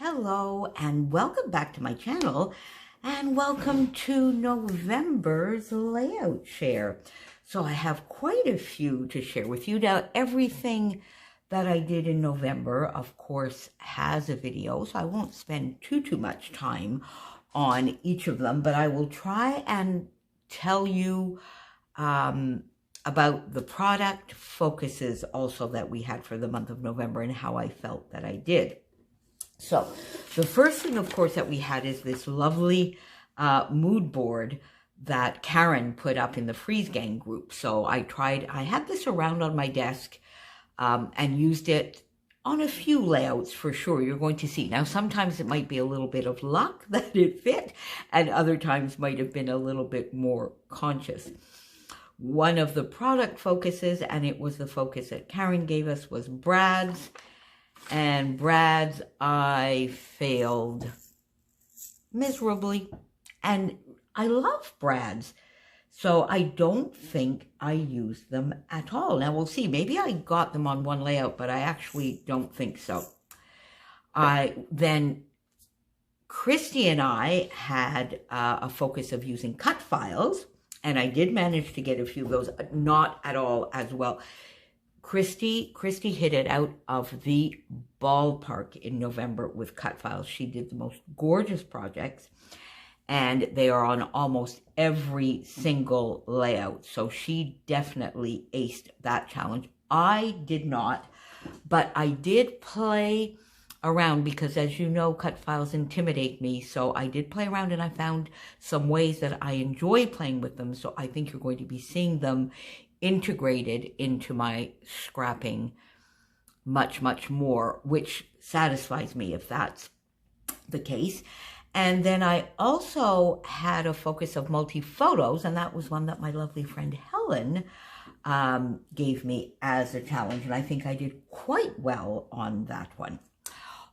Hello and welcome back to my channel, and welcome to November's layout share. So I have quite a few to share with you. Now, everything that I did in November, of course, has a video, so I won't spend too much time on each of them, but I will try and tell you about the product focuses also that we had for the month of November and how I felt that I did. So the first thing, of course, that we had is this lovely mood board that Karen put up in the Freeze Gang group. So I had this around on my desk and used it on a few layouts for sure. You're going to see. Now, sometimes it might be a little bit of luck that it fit, and other times might have been a little bit more conscious. One of the product focuses, and it was the focus that Karen gave us, was Brad's. And Brad's, I failed miserably. And I love Brad's, so I don't think I used them at all. Now, we'll see. Maybe I got them on one layout, but I actually don't think so. Then Christy and I had a focus of using cut files, and I did manage to get a few of those, not at all as well. Christy hit it out of the ballpark in November with cut files. She did the most gorgeous projects, and they are on almost every single layout. So she definitely aced that challenge. I did not, but I did play around because, as you know, cut files intimidate me. So I did play around, and I found some ways that I enjoy playing with them. So I think you're going to be seeing them integrated into my scrapping much more, which satisfies me if that's the case. And then I also had a focus of multi-photos, and that was one that my lovely friend Helen gave me as a challenge, and I think I did quite well on that one.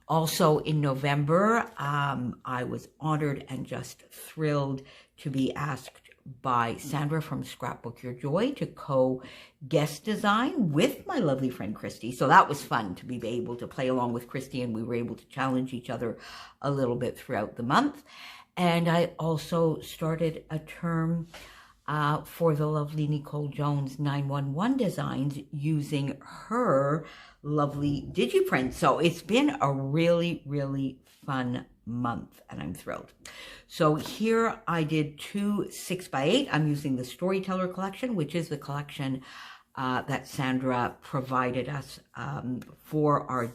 Also in November, I was honored and just thrilled to be asked by Sandra from Scrapbook Your Joy to co-guest design with my lovely friend Christy. So that was fun to be able to play along with Christy, and we were able to challenge each other a little bit throughout the month. And I also started a term for the lovely NICOLEJONES911DESIGNS using her lovely digiprint. So it's been a really fun month, and I'm thrilled. So here I did 2 6x8. I'm using the Storyteller collection, which is the collection that Sandra provided us for our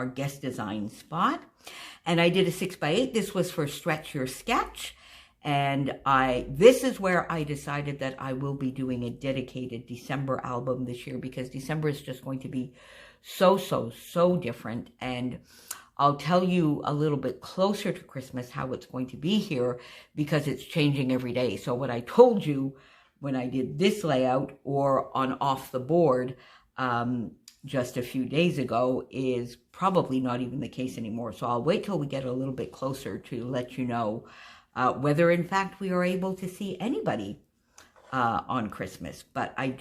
guest design spot. And I did a 6x8. This was for Stretch Your Sketch. And this is where I decided that I will be doing a dedicated December album this year, because December is just going to be so different. And I'll tell you a little bit closer to Christmas how it's going to be here, because it's changing every day. So what I told you when I did this layout or on Off the Board just a few days ago is probably not even the case anymore. So I'll wait till we get a little bit closer to let you know whether in fact we are able to see anybody on Christmas. But I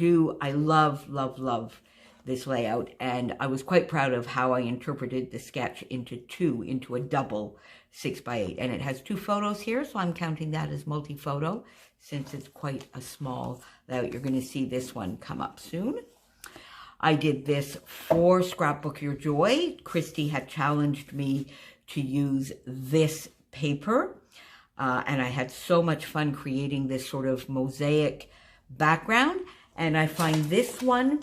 love this layout, and I was quite proud of how I interpreted the sketch into a double 6x8, and it has 2 photos here, so I'm counting that as multi-photo since it's quite a small layout. You're going to see this one come up soon. I did this for Scrapbook Your Joy. Christy had challenged me to use this paper, and I had so much fun creating this sort of mosaic background, and I find this one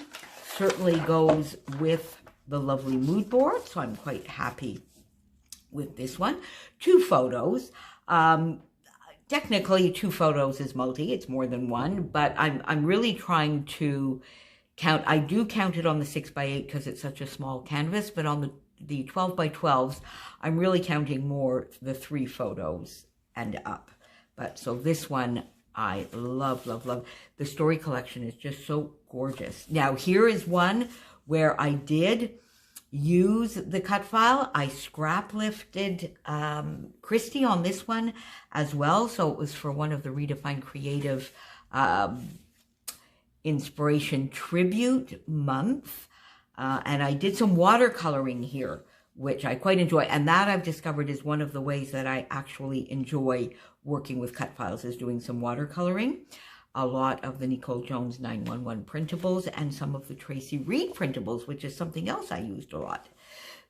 certainly goes with the lovely mood board, so I'm quite happy with this one. 2 photos. Technically, 2 photos is multi. It's more than one, but I'm really trying to count. I do count it on the 6x8 because it's such a small canvas, but on the 12x12s, I'm really counting more the 3 photos and up. But so this one, I love. The story collection is just so gorgeous. Now, here is one where I did use the cut file. I scrap lifted Christy on this one as well. So it was for one of the Redefined Creative Inspiration Tribute Month. And I did some watercoloring here which I quite enjoy. And that I've discovered is one of the ways that I actually enjoy working with cut files, is doing some watercoloring. A lot of the Nicole Jones 911 printables and some of the Tracy Reed printables, which is something else I used a lot.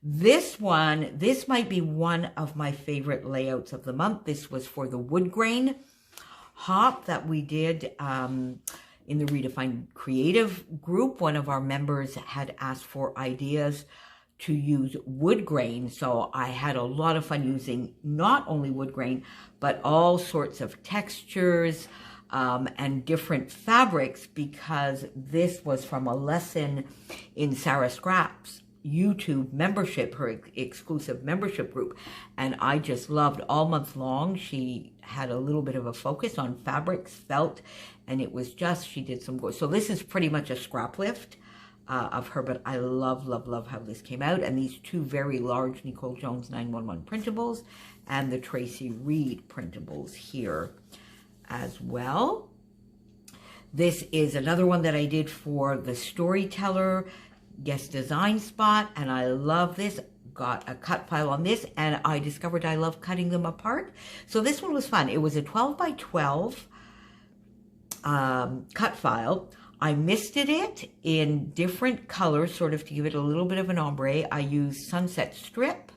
This might be one of my favorite layouts of the month. This was for the wood grain hop that we did in the Redefined Creative group. One of our members had asked for ideas to use wood grain, so I had a lot of fun using not only wood grain, but all sorts of textures and different fabrics, because this was from a lesson in Sarah Scrap's YouTube membership, her exclusive membership group, and I just loved all month long. She had a little bit of a focus on fabrics, felt, and it was just, she did some good. So this is pretty much a scrap lift of her, but I love, love, love how this came out. And these two very large Nicole Jones 911 printables and the Tracy Reed printables here as well. This is another one that I did for the Storyteller guest design spot, and I love this. Got a cut file on this, and I discovered I love cutting them apart. So this one was fun. It was a 12 by 12 cut file. I misted it in different colors, sort of to give it a little bit of an ombre. I used Sunset Strip.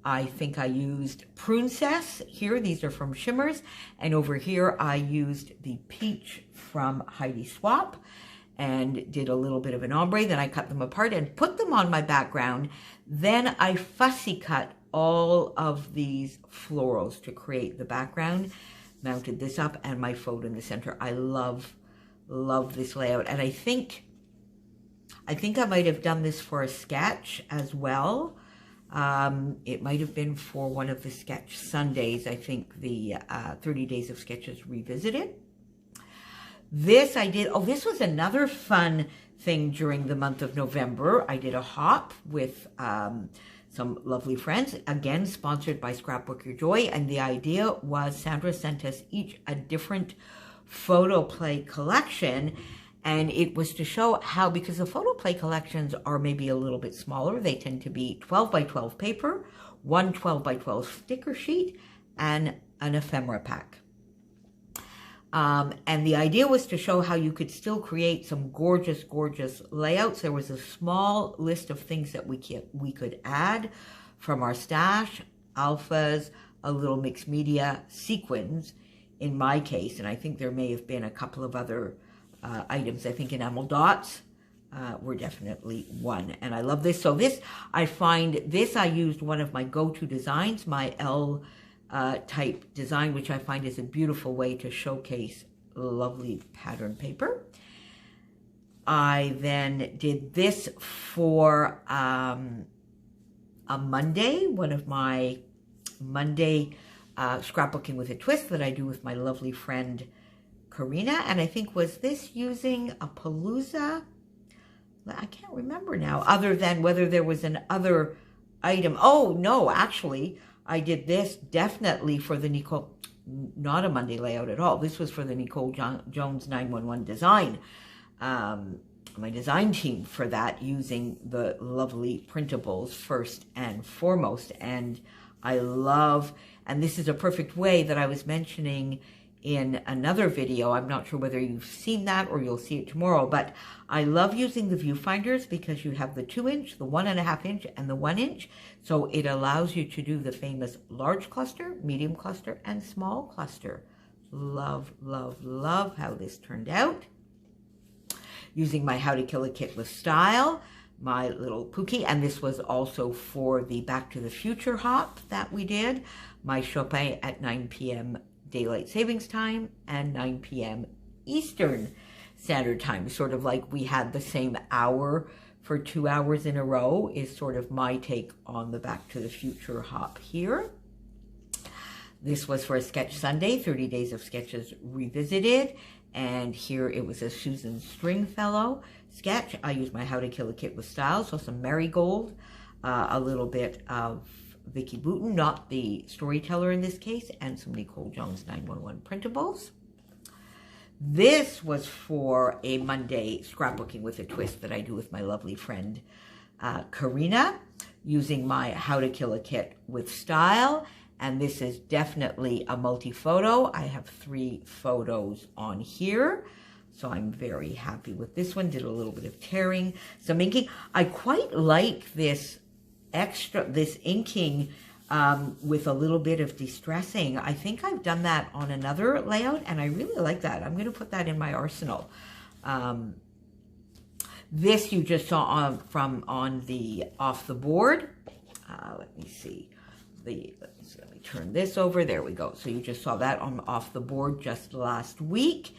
I think I used Princess here. These are from Shimmers. And over here, I used the Peach from Heidi Swap and did a little bit of an ombre. Then I cut them apart and put them on my background. Then I fussy cut all of these florals to create the background. Mounted this up and my photo in the center. I love this layout. And I think I might have done this for a sketch as well. It might have been for one of the Sketch Sundays, I think the 30 Days of Sketches Revisited. This I did, this was another fun thing during the month of November. I did a hop with some lovely friends, again sponsored by Scrapbook Your Joy, and the idea was Sandra sent us each a different photo play collection, and it was to show how, because the photo play collections are maybe a little bit smaller, they tend to be 12 by 12 paper, one 12 by 12 sticker sheet, and an ephemera pack. And the idea was to show how you could still create some gorgeous, gorgeous layouts. There was a small list of things that we could add from our stash, alphas, a little mixed media, sequins in my case, and I think there may have been a couple of other items. I think enamel dots were definitely one, and I love this. So this, I find this, I used one of my go-to designs, my L type design, which I find is a beautiful way to showcase lovely pattern paper. I then did this for a Monday, one of my Monday scrapbooking with a twist that I do with my lovely friend Karina, and I think, was this using a Palooza? I can't remember now, other than whether there was an other item. Oh, no, actually, I did this definitely for the Nicole, not a Monday layout at all. This was for the Nicole Jones 911 design. My design team for that, using the lovely printables first and foremost. And I love, and this is a perfect way that I was mentioning in another video. I'm not sure whether you've seen that or you'll see it tomorrow, but I love using the viewfinders because you have the 2-inch, the 1.5 inch, and the 1 inch. So it allows you to do the famous large cluster, medium cluster, and small cluster. Love, love, love how this turned out. Using my How to Kill a Kit with Style, my little Pookie, and this was also for the Back to the Future hop that we did. My Chopin at 9 p.m. Daylight Savings Time and 9 p.m. Eastern Standard Time. Sort of like we had the same hour for 2 hours in a row is sort of my take on the Back to the Future hop here. This was for a Sketch Sunday, 30 Days of Sketches Revisited. And here it was a Susan Stringfellow sketch. I used my How to Kill a Kit with Style, so some Marigold, a little bit of Vicki Boutin, not the Storyteller in this case, and some Nicole Jones 911 printables. This was for a Monday scrapbooking with a twist that I do with my lovely friend Karina, using my How to Kill a Kit with Style. And this is definitely a multi-photo. I have 3 photos on here. So I'm very happy with this one. Did a little bit of tearing, some inking. I quite like this inking with a little bit of distressing. I think I've done that on another layout, and I really like that. I'm going to put that in my arsenal. This you just saw on the off the board. Let me see. Let me turn this over. There we go. So you just saw that on off the board just last week.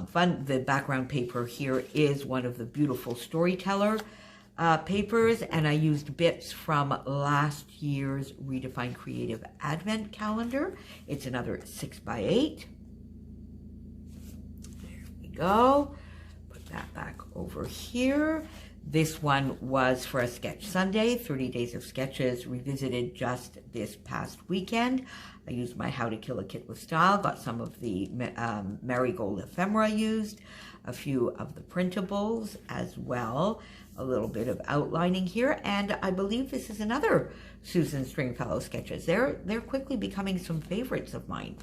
Fun. The background paper here is one of the beautiful Storyteller papers, and I used bits from last year's Redefine Creative Advent Calendar. It's another 6x8. There we go. Put that back over here. This one was for a Sketch Sunday, 30 Days of Sketches, revisited just this past weekend. I used my How to Kill a Kit with Style, got some of the Marigold ephemera used, a few of the printables as well, a little bit of outlining here, and I believe this is another Susan Stringfellow sketches. They're quickly becoming some favorites of mine.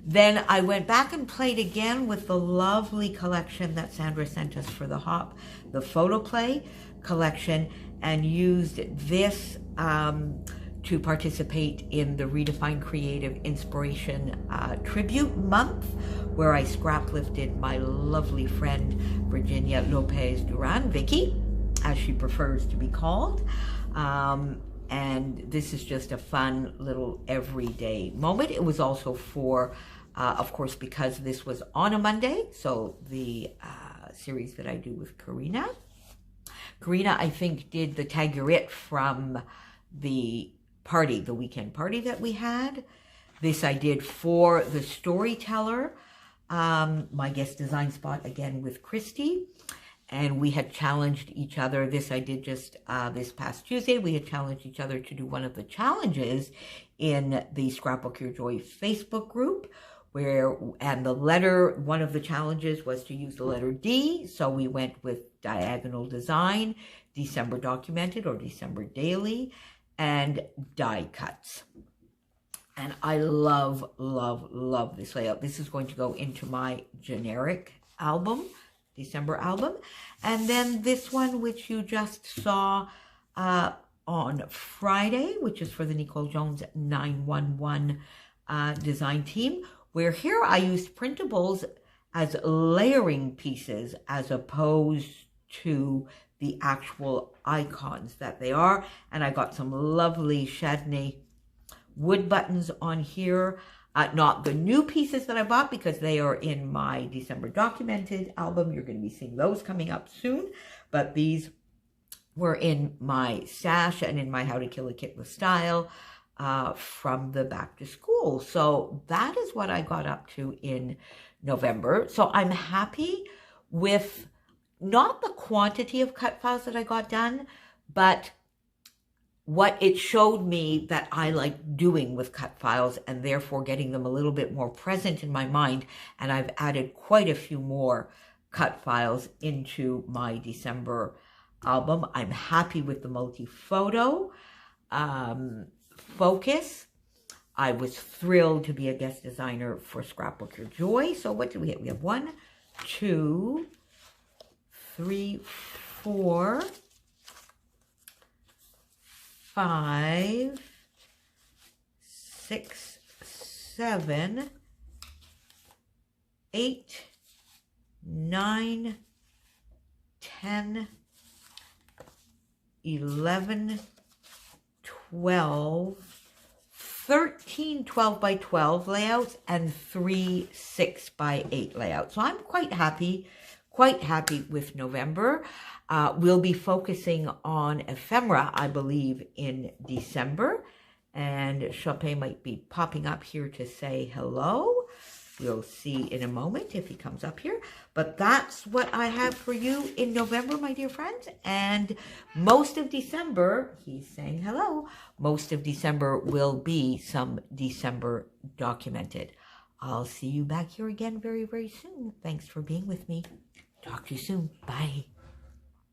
Then I went back and played again with the lovely collection that Sandra sent us for the Hop, the Photo Play collection, and used this to participate in the Redefine Creative Inspiration Tribute Month, where I scrap lifted my lovely friend Virginia Lopez Duran, Vicky, as she prefers to be called. And this is just a fun little everyday moment. It was also for, of course, because this was on a Monday, so the series that I do with Karina. Karina, I think, did the Tag Your It from the party, the weekend party that we had. This I did for the Storyteller, my guest design spot, again with Christy. And we had challenged each other. This I did just this past Tuesday. We had challenged each other to do one of the challenges in the Scrapbook Your Joy Facebook group, and the letter, one of the challenges was to use the letter D. So we went with diagonal design, December documented or December daily, and die cuts. And I love, love, love this layout. This is going to go into my generic album, December album. And then this one, which you just saw on Friday, which is for the NICOLEJONES911 design team, where here I used printables as layering pieces as opposed to the actual icons that they are. And I got some lovely Chardonnay wood buttons on here. Not the new pieces that I bought because they are in my December documented album. You're going to be seeing those coming up soon. But these were in my stash and in my How to Kill a Kit with Style from the back to school. So that is what I got up to in November. So I'm happy with not the quantity of cut files that I got done, but what it showed me that I like doing with cut files, and therefore getting them a little bit more present in my mind. And I've added quite a few more cut files into my December album. I'm happy with the multi-photo focus. I was thrilled to be a guest designer for Scrapbook Your Joy. So what do we have? We have 1, 2, 3, 4, 5, 6, 7, 8, 9, 10, 11, 12, 13 12 by 12 layouts, and 3 6 by 8 layouts. So I'm quite happy with November. We'll be focusing on ephemera, I believe, in December. And Chopin might be popping up here to say hello. We'll see in a moment if he comes up here. But that's what I have for you in November, my dear friends. And most of December, he's saying hello, most of December will be some December documented. I'll see you back here again very, very soon. Thanks for being with me. Talk to you soon. Bye.